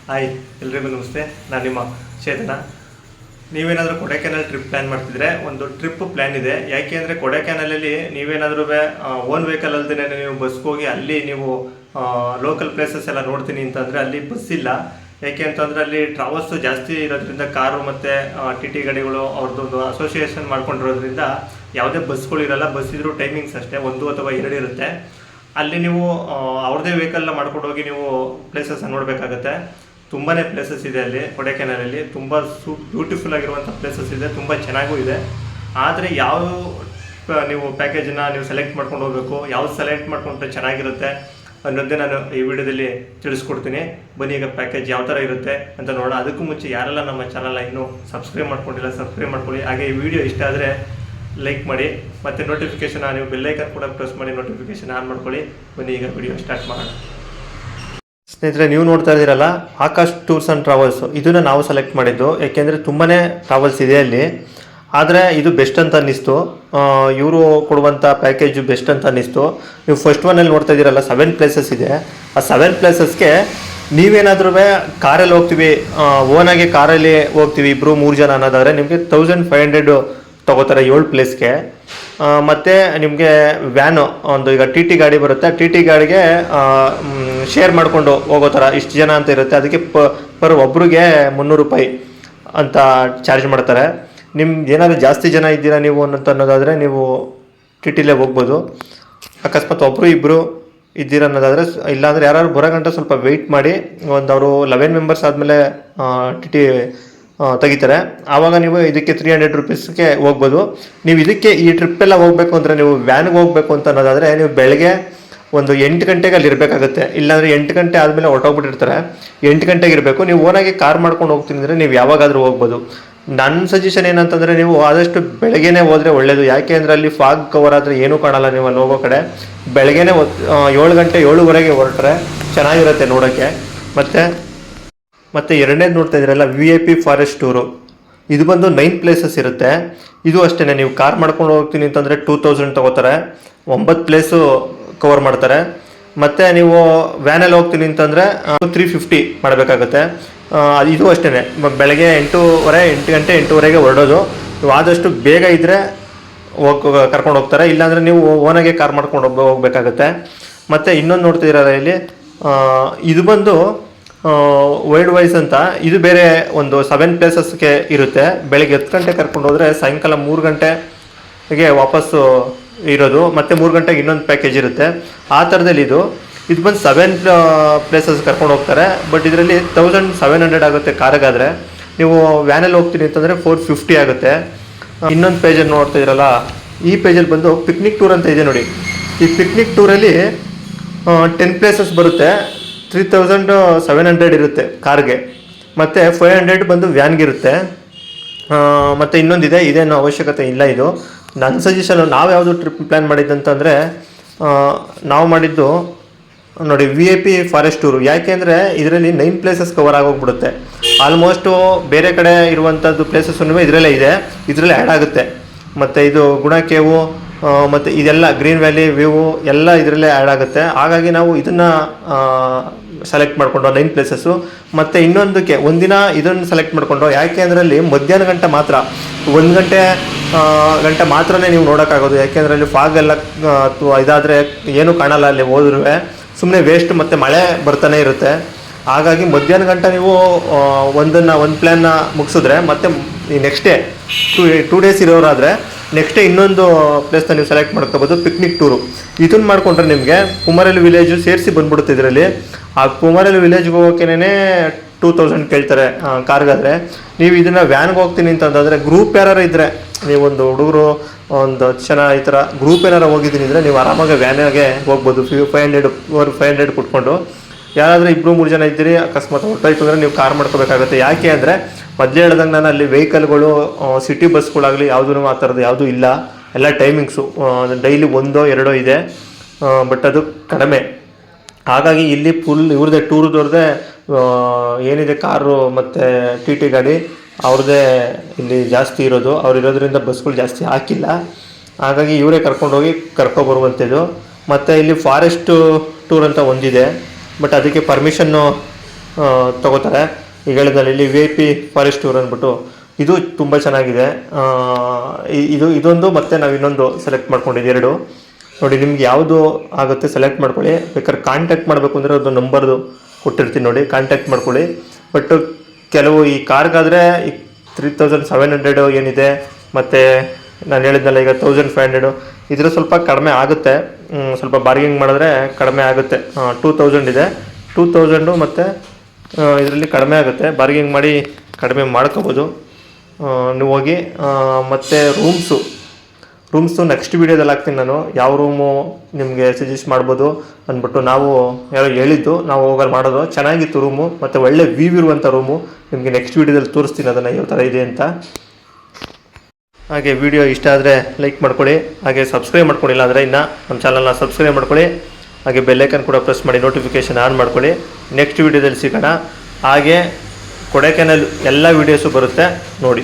Hi ಎಲ್ರಿಗೂ ನಮಸ್ತೆ. ನಾನು ನಿಮ್ಮ ಚೇತನ. ನೀವೇನಾದರೂ ಕೊಡೈಕೆನಾಲ್ ಟ್ರಿಪ್ ಪ್ಲ್ಯಾನ್ ಮಾಡ್ತಿದ್ರೆ ಒಂದು ಟ್ರಿಪ್ ಪ್ಲ್ಯಾನ್ ಇದೆ. ಯಾಕೆ ಅಂದರೆ ಕೊಡೈಕೆನಾಲಲ್ಲಿ ನೀವೇನಾದರೂ ಓನ್ ವೆಹಿಕಲ್ ಅಲ್ಲದೇ ನೀವು ಬಸ್ಗೆ ಹೋಗಿ ಅಲ್ಲಿ ನೀವು ಲೋಕಲ್ ಪ್ಲೇಸಸ್ ಎಲ್ಲ ನೋಡ್ತೀನಿ ಅಂತಂದರೆ ಅಲ್ಲಿ ಬಸ್ ಇಲ್ಲ. ಯಾಕೆ ಅಂತಂದರೆ ಅಲ್ಲಿ ಟ್ರಾವೆಲ್ಸ್ ಜಾಸ್ತಿ ಇರೋದ್ರಿಂದ ಕಾರು ಮತ್ತು ಟಿ ಟಿ ಗಾಡಿಗಳು ಅವ್ರದ್ದೊಂದು ಅಸೋಸಿಯೇಷನ್ ಮಾಡ್ಕೊಂಡಿರೋದ್ರಿಂದ ಯಾವುದೇ ಬಸ್ಗಳು ಇರೋಲ್ಲ. ಬಸ್ ಇದ್ರೂ ಟೈಮಿಂಗ್ಸ್ ಅಷ್ಟೇ 1 ಅಥವಾ 2 ಇರುತ್ತೆ. ಅಲ್ಲಿ ನೀವು ಅವ್ರದ್ದೇ ವೆಹಿಕಲ್ನ ಮಾಡ್ಕೊಂಡು ಹೋಗಿ ನೀವು ಪ್ಲೇಸಸ್ ನೋಡಬೇಕಾಗತ್ತೆ. ತುಂಬಾ ಪ್ಲೇಸಸ್ ಇದೆ ಅಲ್ಲಿ ಕೊಡೈಕೆನಾಲಲ್ಲಿ. ತುಂಬ ಬ್ಯೂಟಿಫುಲ್ ಆಗಿರುವಂಥ ಪ್ಲೇಸಸ್ ಇದೆ, ತುಂಬ ಚೆನ್ನಾಗೂ ಇದೆ. ಆದರೆ ಯಾವ ನೀವು ಪ್ಯಾಕೇಜನ್ನ ನೀವು ಸೆಲೆಕ್ಟ್ ಮಾಡ್ಕೊಂಡು ಹೋಗಬೇಕು, ಯಾವ್ದು ಸೆಲೆಕ್ಟ್ ಮಾಡ್ಕೊಂಡ್ರೆ ಚೆನ್ನಾಗಿರುತ್ತೆ ಅನ್ನೋದೇ ನಾನು ಈ ವಿಡಿಯೋದಲ್ಲಿ ತಿಳಿಸ್ಕೊಡ್ತೀನಿ. ಬನ್ನಿ ಈಗ ಪ್ಯಾಕೇಜ್ ಯಾವ ಥರ ಇರುತ್ತೆ ಅಂತ ನೋಡೋಣ. ಅದಕ್ಕೂ ಮುಂಚೆ ಯಾರೆಲ್ಲ ನಮ್ಮ ಚಾನಲ್ನ ಇನ್ನೂ ಸಬ್ಸ್ಕ್ರೈಬ್ ಮಾಡ್ಕೊಂಡಿಲ್ಲ ಸಬ್ಸ್ಕ್ರೈಬ್ ಮಾಡ್ಕೊಳ್ಳಿ. ಹಾಗೆ ಈ ವಿಡಿಯೋ ಇಷ್ಟ ಆದರೆ ಲೈಕ್ ಮಾಡಿ ಮತ್ತು ನೋಟಿಫಿಕೇಷನ್ ನೀವು ಬೆಲ್ಲೈಕನ್ ಕೂಡ ಪ್ರೆಸ್ ಮಾಡಿ ನೋಟಿಫಿಕೇಷನ್ ಆನ್ ಮಾಡ್ಕೊಳ್ಳಿ. ಬನ್ನಿ ಈಗ ವಿಡಿಯೋ ಸ್ಟಾರ್ಟ್ ಮಾಡೋಣ. ಸ್ನೇಹಿತರೆ, ನೀವು ನೋಡ್ತಾ ಇದ್ದೀರಲ್ಲ ಆಕಾಶ್ ಟೂರ್ಸ್ ಆ್ಯಂಡ್ ಟ್ರಾವೆಲ್ಸ್, ಇದನ್ನು ನಾವು ಸೆಲೆಕ್ಟ್ ಮಾಡಿದ್ದು. ಯಾಕೆಂದರೆ ತುಂಬಾ ಟ್ರಾವೆಲ್ಸ್ ಇದೆ ಅಲ್ಲಿ. ಆದರೆ ಇದು ಬೆಸ್ಟ್ ಅಂತ ಅನ್ನಿಸ್ತು. ಇವರು ಕೊಡುವಂಥ ಪ್ಯಾಕೇಜು ಬೆಸ್ಟ್ ಅಂತ ಅನ್ನಿಸ್ತು. ನೀವು ಫಸ್ಟ್ ಒನ್ನಲ್ಲಿ ನೋಡ್ತಾ ಇದ್ದೀರಲ್ಲ 7 ಪ್ಲೇಸಸ್ ಇದೆ. ಆ 7 ಪ್ಲೇಸಸ್ಗೆ ನೀವೇನಾದ್ರೂ ಕಾರಲ್ಲಿ ಹೋಗ್ತೀವಿ, ಓನಾಗಿ ಕಾರಲ್ಲಿ ಹೋಗ್ತೀವಿ 2-3 ಜನ ಅನ್ನೋದಾದರೆ ನಿಮಗೆ 1500 ತೊಗೋತಾರೆ 7 ಪ್ಲೇಸ್ಗೆ. ಮತ್ತು ನಿಮಗೆ ವ್ಯಾನು ಒಂದು ಈಗ ಟಿ ಟಿ ಗಾಡಿ ಬರುತ್ತೆ, ಟಿ ಟಿ ಗಾಡಿಗೆ ಶೇರ್ ಮಾಡಿಕೊಂಡು ಹೋಗೋ ಥರ ಇಷ್ಟು ಜನ ಅಂತ ಇರುತ್ತೆ. ಅದಕ್ಕೆ ಪರ್ ಒಬ್ರಿಗೆ 300 ರೂಪಾಯಿ ಅಂತ ಚಾರ್ಜ್ ಮಾಡ್ತಾರೆ. ನಿಮ್ಗೆ ಏನಾದರೂ ಜಾಸ್ತಿ ಜನ ಇದ್ದೀರಾ ನೀವು ಅಂತ ಅನ್ನೋದಾದರೆ ನೀವು ಟಿ ಟಿಲೇ ಹೋಗ್ಬೋದು. ಅಕಸ್ಮಾತ್ ಒಬ್ಬರು ಇಬ್ಬರು ಇದ್ದೀರ ಅನ್ನೋದಾದರೆ, ಇಲ್ಲಾಂದರೆ ಯಾರು ಬರೋಗಂಟ ಸ್ವಲ್ಪ ವೆಯ್ಟ್ ಮಾಡಿ, ಒಂದು ಅವರು 11 ಮೆಂಬರ್ಸ್ ಆದಮೇಲೆ ಟಿ ಟಿ ತೆಗಿತಾರೆ. ಆವಾಗ ನೀವು ಇದಕ್ಕೆ 300 ರೂಪೀಸ್ಗೆ ಹೋಗ್ಬೋದು. ನೀವು ಇದಕ್ಕೆ ಈ ಟ್ರಿಪ್ಪೆಲ್ಲ ಹೋಗಬೇಕು ಅಂದರೆ ನೀವು ವ್ಯಾನ್ಗೆ ಹೋಗಬೇಕು ಅಂತ ಅನ್ನೋದಾದರೆ ನೀವು ಬೆಳಗ್ಗೆ ಒಂದು 8 ಗಂಟೆಗೆ ಅಲ್ಲಿ ಇರಬೇಕಾಗುತ್ತೆ. ಇಲ್ಲಾಂದರೆ 8 ಗಂಟೆ ಆದಮೇಲೆ ಹೊರಟೋಗ್ಬಿಟ್ಟಿರ್ತಾರೆ. 8 ಗಂಟೆಗೆ ಇರಬೇಕು. ನೀವು ಓನಾಗಿ ಕಾರ್ ಮಾಡ್ಕೊಂಡು ಹೋಗ್ತೀನಿ ಅಂದರೆ ನೀವು ಯಾವಾಗಾದರೂ ಹೋಗ್ಬೋದು. ನನ್ನ ಸಜೆಷನ್ ಏನಂತಂದರೆ ನೀವು ಆದಷ್ಟು ಬೆಳಗ್ಗೆನೇ ಹೋದರೆ ಒಳ್ಳೆಯದು. ಯಾಕೆ ಅಂದರೆ ಅಲ್ಲಿ ಫಾಗ್ ಕವರ್ ಆದರೆ ಏನೂ ಕಾಣಲ್ಲ. ನೀವು ಅಲ್ಲಿ ಹೋಗೋ ಕಡೆ ಬೆಳಗ್ಗೆನೇ 7 ಗಂಟೆ 7:15 ಹೊರಟ್ರೆ ಚೆನ್ನಾಗಿರುತ್ತೆ ನೋಡೋಕ್ಕೆ. ಮತ್ತು ಎರಡನೇದು ನೋಡ್ತಾ ಇದ್ದೀರಲ್ಲ VIP ಫಾರೆಸ್ಟ್ ಟೂರು, ಇದು ಬಂದು 9 ಪ್ಲೇಸಸ್ ಇರುತ್ತೆ. ಇದು ಅಷ್ಟೇ, ನೀವು ಕಾರ್ ಮಾಡ್ಕೊಂಡು ಹೋಗ್ತೀನಿ ಅಂತಂದರೆ 2000 ತೊಗೋತಾರೆ, 9 ಪ್ಲೇಸು ಕವರ್ ಮಾಡ್ತಾರೆ. ಮತ್ತು ನೀವು ವ್ಯಾನಲ್ಲಿ ಹೋಗ್ತೀನಿ ಅಂತಂದರೆ 350 ಮಾಡಬೇಕಾಗುತ್ತೆ. ಇದು ಅಷ್ಟೇ, ಬೆಳಗ್ಗೆ 8 ಗಂಟೆ 8:15 ಹೊರಡೋದು. ನೀವು ಆದಷ್ಟು ಬೇಗ ಇದ್ದರೆ ಕರ್ಕೊಂಡು ಹೋಗ್ತಾರೆ, ಇಲ್ಲಾಂದರೆ ನೀವು ಓನಾಗೆ ಕಾರ್ ಮಾಡ್ಕೊಂಡು ಹೋಗಬೇಕಾಗತ್ತೆ. ಮತ್ತು ಇನ್ನೊಂದು ನೋಡ್ತಿದ್ದೀರ ಇಲ್ಲಿ, ಇದು ಬಂದು ವೈಲ್ಡ್ ವೈಸ್ ಅಂತ, ಇದು ಬೇರೆ ಒಂದು 7 ಪ್ಲೇಸಸ್ಗೆ ಇರುತ್ತೆ. ಬೆಳಗ್ಗೆ 10 ಗಂಟೆ ಕರ್ಕೊಂಡು ಹೋದರೆ ಸಾಯಂಕಾಲ 3 ಗಂಟೆಗೆ ವಾಪಸ್ಸು ಇರೋದು. ಮತ್ತು 3 ಗಂಟೆಗೆ ಇನ್ನೊಂದು ಪ್ಯಾಕೇಜ್ ಇರುತ್ತೆ. ಆ ಥರದಲ್ಲಿ ಇದು ಬಂದು 7 ಪ್ಲೇಸಸ್ ಕರ್ಕೊಂಡು ಹೋಗ್ತಾರೆ. ಬಟ್ ಇದರಲ್ಲಿ 1700 ಆಗುತ್ತೆ ಕಾರಿಗಾದರೆ. ನೀವು ವ್ಯಾನಲ್ಲಿ ಹೋಗ್ತೀನಿ ಅಂತಂದರೆ 450 ಆಗುತ್ತೆ. ಇನ್ನೊಂದು ಪೇಜಲ್ಲಿ ನೋಡ್ತಾ ಇದ್ದೀರಲ್ಲ, ಈ ಪೇಜಲ್ಲಿ ಬಂದು ಪಿಕ್ನಿಕ್ ಟೂರ್ ಅಂತ ಇದೆ ನೋಡಿ. ಈ ಪಿಕ್ನಿಕ್ ಟೂರಲ್ಲಿ 10 ಪ್ಲೇಸಸ್ ಬರುತ್ತೆ. 3700 ಇರುತ್ತೆ ಕಾರ್ಗೆ, ಮತ್ತು 500 ಬಂದು ವ್ಯಾನ್ಗಿರುತ್ತೆ. ಮತ್ತು ಇನ್ನೊಂದಿದೆ, ಇದೇನು ಅವಶ್ಯಕತೆ ಇಲ್ಲ. ಇದು ನನ್ನ ಸಜೆಷನ್. ನಾವು ಯಾವುದು ಟ್ರಿಪ್ ಪ್ಲ್ಯಾನ್ ಮಾಡಿದ್ದಂತಂದರೆ ನಾವು ಮಾಡಿದ್ದು ನೋಡಿ VIP ಫಾರೆಸ್ಟ್ ಟೂರು. ಯಾಕೆ ಅಂದರೆ ಇದರಲ್ಲಿ 9 ಪ್ಲೇಸಸ್ ಕವರ್ ಆಗೋಗ್ಬಿಡುತ್ತೆ. ಆಲ್ಮೋಸ್ಟು ಬೇರೆ ಕಡೆ ಇರುವಂಥದ್ದು ಪ್ಲೇಸಸ್ಸೂ ಇದರಲ್ಲೇ ಇದೆ, ಇದರಲ್ಲೇ ಆ್ಯಡ್ ಆಗುತ್ತೆ. ಮತ್ತು ಇದು ಗುಣ ಕೇವು ಮತ್ತು ಇದೆಲ್ಲ ಗ್ರೀನ್ ವ್ಯಾಲಿ ವ್ಯೂ ಎಲ್ಲ ಇದರಲ್ಲೇ ಆ್ಯಡ್ ಆಗುತ್ತೆ. ಹಾಗಾಗಿ ನಾವು ಇದನ್ನು ಸೆಲೆಕ್ಟ್ ಮಾಡಿಕೊಂಡು 9 ಪ್ಲೇಸಸ್ಸು. ಮತ್ತು ಇನ್ನೊಂದಕ್ಕೆ ಒಂದಿನ ಇದನ್ನು ಸೆಲೆಕ್ಟ್ ಮಾಡಿಕೊಂಡು, ಯಾಕೆ ಅಂದರೆ ಅಲ್ಲಿ ಮಧ್ಯಾಹ್ನ ಗಂಟೆ ಮಾತ್ರ 1 ಗಂಟೆ ಮಾತ್ರನೇ ನೀವು ನೋಡೋಕ್ಕಾಗೋದು. ಯಾಕೆಂದರೆ ಅಲ್ಲಿ ಫಾಗ್ ಎಲ್ಲ ಇದಾದರೆ ಏನೂ ಕಾಣಲ್ಲ ಅಲ್ಲಿ ಹೋದ್ರೂ, ಸುಮ್ಮನೆ ವೇಸ್ಟ್ ಮತ್ತು ಮಳೆ ಬರ್ತಾನೆ ಇರುತ್ತೆ. ಹಾಗಾಗಿ ಮಧ್ಯಾಹ್ನ ಗಂಟೆ ನೀವು ಒಂದು ಪ್ಲ್ಯಾನ್ನ ಮುಗಿಸಿದ್ರೆ ಮತ್ತೆ ಈ ನೆಕ್ಸ್ಟ್ ಡೇ 2 ಡೇಸ್ ಇರೋರಾದರೆ ನೆಕ್ಸ್ಟ್ ಡೇ ಇನ್ನೊಂದು ಪ್ಲೇಸ್ನ ನೀವು ಸೆಲೆಕ್ಟ್ ಮಾಡ್ಕೋಬೋದು. ಪಿಕ್ನಿಕ್ ಟೂರು ಇದನ್ನು ಮಾಡಿಕೊಂಡ್ರೆ ನಿಮಗೆ ಕುಮಾರಳ್ಳಿ ವಿಲೇಜು ಸೇರಿಸಿ ಬಂದ್ಬಿಡುತ್ತೆ ಇದರಲ್ಲಿ. ಆ ಕುಮಾರಳ್ಳಿ ವಿಲೇಜ್ಗೆ ಹೋಗೋಕ್ಕೇನೆ 2000 ಕೇಳ್ತಾರೆ ಕಾರ್ಗಾದರೆ. ನೀವು ಇದನ್ನು ವ್ಯಾನ್ಗೆ ಹೋಗ್ತೀನಿ ಅಂತಂದರೆ ಗ್ರೂಪ್ ಯಾರು ಇದ್ದರೆ, ನೀವೊಂದು ಹುಡುಗರು ಒಂದು 10 ಜನ ಈ ಥರ ಗ್ರೂಪ್ ಏನಾರು ಹೋಗಿದ್ದೀನಿ ಅಂದರೆ ನೀವು ಆರಾಮಾಗಿ ವ್ಯಾನಾಗೆ ಹೋಗ್ಬೋದು. 500 ಕೊಟ್ಕೊಂಡು. ಯಾರಾದರೂ 2-3 ಜನ ಇದ್ದೀರಿ, ಅಕಸ್ಮಾತ್ ಹೊರಟಾಯ್ತು ಅಂದರೆ ನೀವು ಕಾರ್ ಮಾಡ್ಕೋಬೇಕಾಗುತ್ತೆ. ಯಾಕೆ ಅಂದರೆ ಮೊದಲೇ ಹೇಳ್ದಂಗೆ ನಾನು ಅಲ್ಲಿ ವೆಹಿಕಲ್ಗಳು ಸಿಟಿ ಬಸ್ಗಳಾಗಲಿ ಯಾವುದೂ ಆ ಥರದ್ದು ಯಾವುದೂ ಇಲ್ಲ. ಎಲ್ಲ ಟೈಮಿಂಗ್ಸು ಡೈಲಿ 1-2 ಇದೆ, ಬಟ್ ಅದು ಕಡಿಮೆ. ಹಾಗಾಗಿ ಇಲ್ಲಿ ಫುಲ್ ಇವ್ರದ್ದೇ ಟೂರ್ದವ್ರದ್ದೇ ಏನಿದೆ ಕಾರು ಮತ್ತು ಟಿ ಟಿ ಗಾಡಿ ಅವ್ರದ್ದೇ ಇಲ್ಲಿ ಜಾಸ್ತಿ ಇರೋದು. ಅವ್ರು ಇರೋದ್ರಿಂದ ಬಸ್ಗಳು ಜಾಸ್ತಿ ಹಾಕಿಲ್ಲ. ಹಾಗಾಗಿ ಇವರೇ ಕರ್ಕೊಂಡೋಗಿ ಕರ್ಕೊಬರುವಂಥದ್ದು. ಮತ್ತು ಇಲ್ಲಿ ಫಾರೆಸ್ಟ್ ಟೂರ್ ಅಂತ ಒಂದಿದೆ, ಬಟ್ ಅದಕ್ಕೆ ಪರ್ಮಿಷನ್ನು ತಗೋತಾರೆ. ಈಗ ಹೇಳಿದ್ನಲ್ಲಿ ಇಲ್ಲಿ VIP ಫಾರೆಸ್ಟ್ ಟೂರ್ ಅಂದ್ಬಿಟ್ಟು ಇದು ತುಂಬ ಚೆನ್ನಾಗಿದೆ. ಇದೊಂದು ಮತ್ತು ನಾವು ಇನ್ನೊಂದು ಸೆಲೆಕ್ಟ್ ಮಾಡ್ಕೊಂಡಿದ್ದು ಎರಡು. ನೋಡಿ ನಿಮ್ಗೆ ಯಾವುದು ಆಗುತ್ತೆ ಸೆಲೆಕ್ಟ್ ಮಾಡ್ಕೊಳ್ಳಿ. ಬೇಕಾದ್ರೆ ಕಾಂಟ್ಯಾಕ್ಟ್ ಮಾಡಬೇಕು ಅಂದರೆ ಅದು ನಂಬರ್ದು ಕೊಟ್ಟಿರ್ತೀನಿ ನೋಡಿ, ಕಾಂಟ್ಯಾಕ್ಟ್ ಮಾಡ್ಕೊಳ್ಳಿ. ಬಟ್ ಕೆಲವು ಈ ಕಾರ್ಗಾದರೆ ಈ 3700 ಏನಿದೆ, ಮತ್ತು ನಾನು ಹೇಳಿದ್ನಲ್ಲ ಈಗ 1500 ಇದ್ರ ಸ್ವಲ್ಪ ಕಡಿಮೆ ಆಗುತ್ತೆ. ಸ್ವಲ್ಪ ಬಾರ್ಗಿಂಗ್ ಮಾಡಿದ್ರೆ ಕಡಿಮೆ ಆಗುತ್ತೆ. 2000 ಇದೆ, 2000 ಮತ್ತು ಇದರಲ್ಲಿ ಕಡಿಮೆ ಆಗುತ್ತೆ. ಬಾರ್ಗಿಂಗ್ ಮಾಡಿ ಕಡಿಮೆ ಮಾಡ್ಕೋಬೋದು ನೀವು ಹೋಗಿ. ಮತ್ತು ರೂಮ್ಸು ನೆಕ್ಸ್ಟ್ ವೀಡಿಯೋದಲ್ಲಿ ಹಾಕ್ತೀನಿ ನಾನು, ಯಾವ ರೂಮು ನಿಮಗೆ ಸಜೆಸ್ಟ್ ಮಾಡ್ಬೋದು ಅಂದ್ಬಿಟ್ಟು. ನಾವು ಯಾರೋ ಹೇಳಿದ್ದು, ನಾವು ಹೋಗಲ್ಲಿ ಮಾಡೋದು ಚೆನ್ನಾಗಿತ್ತು ರೂಮು, ಮತ್ತು ಒಳ್ಳೆ ವ್ಯೂ ಇರುವಂಥ ರೂಮು. ನಿಮಗೆ ನೆಕ್ಸ್ಟ್ ವೀಡಿಯೋದಲ್ಲಿ ತೋರಿಸ್ತೀನಿ ಅದನ್ನು ಯಾವ ಥರ ಇದೆ ಅಂತ. ಹಾಗೆ ವಿಡಿಯೋ ಇಷ್ಟ ಆದರೆ ಲೈಕ್ ಮಾಡ್ಕೊಳ್ಳಿ, ಹಾಗೆ ಸಬ್ಸ್ಕ್ರೈಬ್ ಮಾಡ್ಕೊಂಡಿಲ್ಲ ಅಂದರೆ ಇನ್ನು ನಮ್ಮ ಚಾನಲ್ನ ಸಬ್ಸ್ಕ್ರೈಬ್ ಮಾಡ್ಕೊಳ್ಳಿ. ಹಾಗೆ ಬೆಲ್ಲೈಕನ್ ಕೂಡ ಪ್ರೆಸ್ ಮಾಡಿ ನೋಟಿಫಿಕೇಷನ್ ಆನ್ ಮಾಡ್ಕೊಳ್ಳಿ. ನೆಕ್ಸ್ಟ್ ವೀಡಿಯೋದಲ್ಲಿ ಸಿಗೋಣ. ಹಾಗೆ ಕೊಡೈಕೆನಾಲ್ ಎಲ್ಲ ವೀಡಿಯೋಸು ಬರುತ್ತೆ ನೋಡಿ.